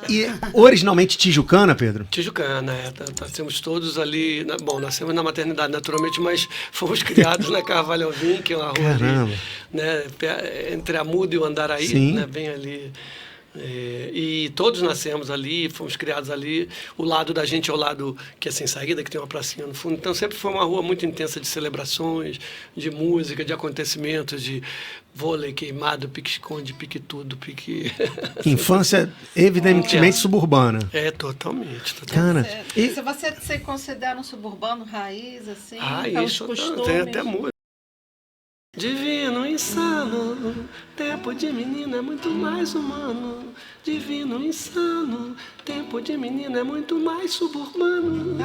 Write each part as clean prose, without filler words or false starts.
E originalmente tijucana, Pedro? Tijucana, nascemos todos ali, bom, nascemos na maternidade naturalmente, mas fomos criados na Carvalho Alvim, que é uma rua ali, né, entre a Muda e o Andaraí, né, bem ali. E todos nascemos ali, fomos criados ali. O lado da gente é o lado que é sem saída, que tem uma pracinha no fundo. Então sempre foi uma rua muito intensa de celebrações, de música, de acontecimentos, de vôlei, queimado, pique-esconde, pique-tudo, pique... Infância evidentemente suburbana. Totalmente. Cara, se você se considera um suburbano raiz, assim, raiz, tem até música. Divino, insano, tempo de menino é muito mais humano. Divino, insano, tempo de menino é muito mais suburbano.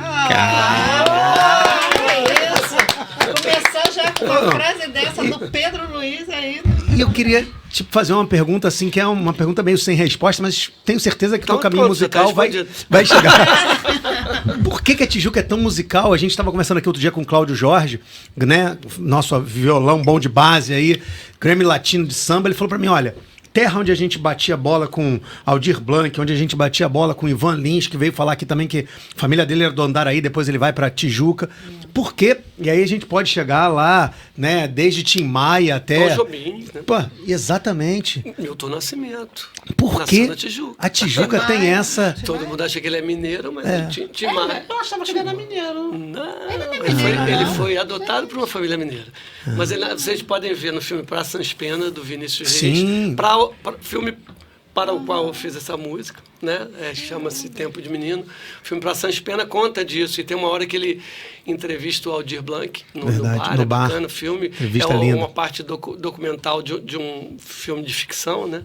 Começou já com uma frase dessa do Pedro Luiz aí. E eu queria fazer uma pergunta assim, que é uma pergunta meio sem resposta, mas tenho certeza que o teu caminho musical vai chegar. Por que a Tijuca é tão musical? A gente estava conversando aqui outro dia com o Cláudio Jorge, né? Nosso violão bom de base aí, Grammy Latino de samba. Ele falou para mim, olha, terra onde a gente batia bola com Aldir Blanc, onde a gente batia bola com Ivan Lins, que veio falar aqui também que a família dele era do Andaraí, depois ele vai para Tijuca. Por quê? E aí a gente pode chegar lá, né, desde Tim Maia até... Tom Jobim, né? Pô, exatamente. Milton Nascimento. Por quê? Tijuca. A Tijuca tem essa... Todo mundo acha que ele é mineiro, mas Tim Maia... Eu achava que ele era mineiro. Não, ele foi adotado por uma família mineira. Mas vocês podem ver no filme Praça Sans Pena, do Vinícius Reis, filme para o qual eu fiz essa música, né? Chama-se Tempo de Menino. O filme Praça Sans Pena conta disso, e tem uma hora que ele entrevista o Aldir Blanc no bar. Bacana, o filme. Uma parte documental de um filme de ficção, né?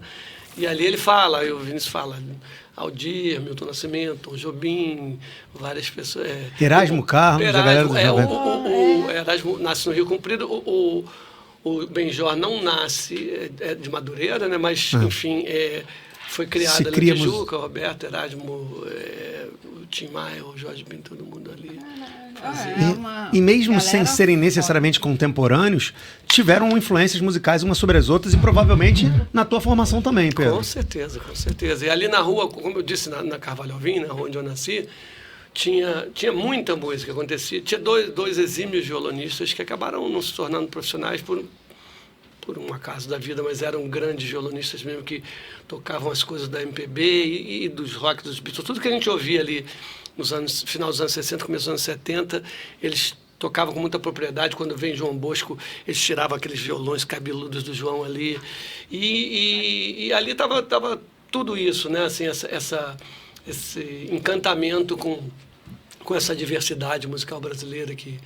E ali ele fala, o Vinícius fala... Aldir, Milton Nascimento, Tom Jobim, várias pessoas. Erasmo Carlos, a galera do o Erasmo nasce no Rio Comprido, o Benjor não nasce de Madureira, né? Mas, enfim, foi criado ali no Tijuca, o Roberto, Erasmo, o Tim Maia, o Jorge Ben, todo mundo ali. E mesmo sem serem necessariamente contemporâneos, tiveram influências musicais umas sobre as outras e provavelmente na tua formação também, Pedro. Com certeza. E ali na rua, como eu disse, na Carvalho Alvim, na rua onde eu nasci, tinha muita música que acontecia. Tinha dois exímios violonistas que acabaram não se tornando profissionais por um acaso da vida, mas eram grandes violonistas mesmo, que tocavam as coisas da MPB e dos rock, dos Beatles, tudo que a gente ouvia ali final dos anos 60, começo dos anos 70, eles tocavam com muita propriedade. Quando vem João Bosco, eles tiravam aqueles violões cabeludos do João ali. E ali estava tudo isso, né? Assim, esse encantamento com essa diversidade musical brasileira que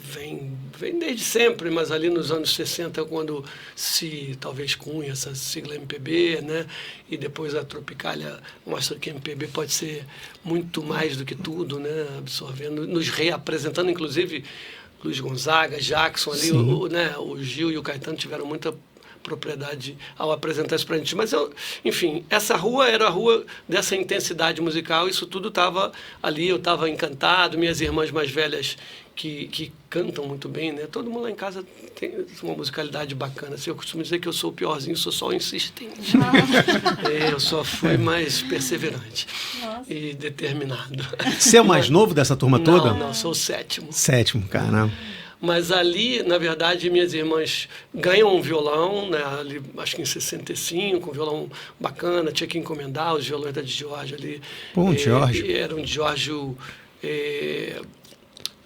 vem desde sempre, mas ali nos anos 60, quando se talvez cunha essa sigla MPB, né? E depois a Tropicália mostra que MPB pode ser muito mais do que tudo, né? Absorvendo, nos reapresentando, inclusive Luiz Gonzaga, Jackson ali, o Gil e o Caetano tiveram muita propriedade ao apresentar isso para a gente. Mas, enfim, essa rua era a rua dessa intensidade musical, isso tudo estava ali, eu estava encantado, minhas irmãs mais velhas que cantam muito bem, né? Todo mundo lá em casa tem uma musicalidade bacana. Assim, eu costumo dizer que eu sou o piorzinho, sou só o insistente. Eu só fui mais perseverante e determinado. Você é o mais novo dessa turma toda? Não, sou o sétimo. Sétimo, caramba. Mas ali, na verdade, minhas irmãs ganham um violão, né? Ali, acho que em 65, um violão bacana, tinha que encomendar os violões da Giorgio ali. Bom, Giorgio. Era um Giorgio...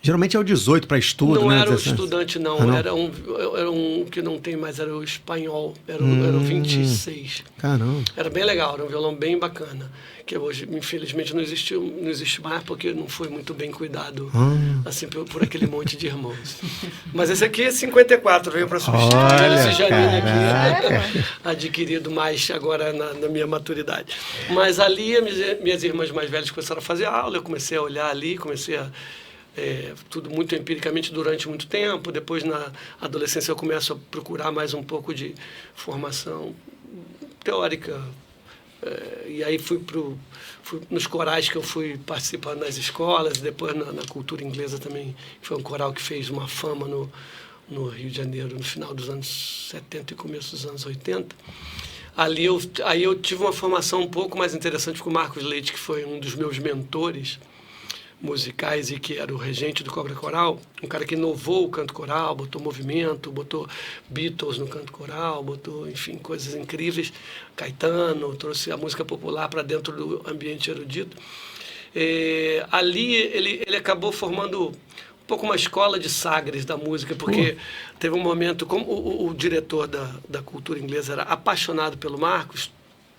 Geralmente é o 18 para estudo, não né? Não era o estudante, não. Não. Era um que não tem mais, era o espanhol. Era o 26. Caramba. Era bem legal, era um violão bem bacana. Que hoje, infelizmente, não existe mais, porque não foi muito bem cuidado assim, por aquele monte de irmãos. Mas esse aqui é 54, veio para substituir esse Janine aqui, adquirido mais agora na minha maturidade. Mas ali, minhas irmãs mais velhas começaram a fazer aula, eu comecei a olhar ali, comecei a... tudo muito empiricamente durante muito tempo. Depois, na adolescência, eu começo a procurar mais um pouco de formação teórica. E aí fui nos corais que eu fui participando nas escolas, depois na cultura inglesa também, que foi um coral que fez uma fama no Rio de Janeiro no final dos anos 70 e começo dos anos 80. aí eu tive uma formação um pouco mais interessante com o Marcos Leite, que foi um dos meus mentores musicais e que era o regente do Cobra Coral, um cara que inovou o canto coral, botou movimento, botou Beatles no canto coral, botou, enfim, coisas incríveis. Caetano, trouxe a música popular para dentro do ambiente erudito. Ali ele acabou formando um pouco uma escola de Sagres da música, porque teve um momento, como o diretor da cultura inglesa era apaixonado pelo Marcos,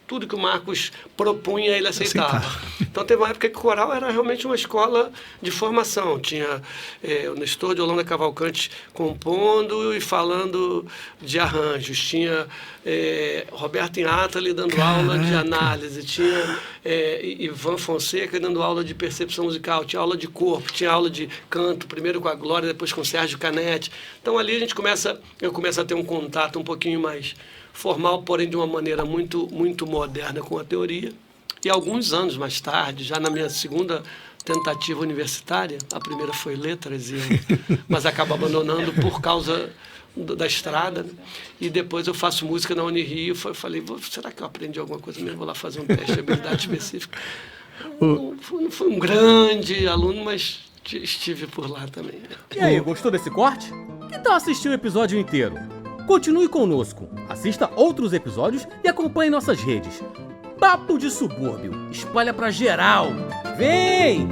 tudo que o Marcos propunha, ele aceitava. Então, teve uma época que o coral era realmente uma escola de formação. Tinha o Nestor de Holanda Cavalcante compondo e falando de arranjos. Tinha Roberto Inátali dando aula de análise. Tinha Ivan Fonseca dando aula de percepção musical. Tinha aula de corpo, tinha aula de canto, primeiro com a Glória, depois com o Sérgio Canetti. Então, ali eu começo a ter um contato um pouquinho mais formal, porém de uma maneira muito, muito moderna com a teoria. E alguns anos mais tarde, já na minha segunda tentativa universitária, a primeira foi letras, mas acabo abandonando por causa da estrada, né? E depois eu faço música na Unirio. Falei, será que eu aprendi alguma coisa mesmo? Vou lá fazer um teste de habilidade específica. Não fui um grande aluno, mas estive por lá também. E aí, gostou desse corte? Que tal assistir o episódio inteiro? Continue conosco, assista outros episódios e acompanhe nossas redes. Papo de Subúrbio, espalha pra geral. Vem!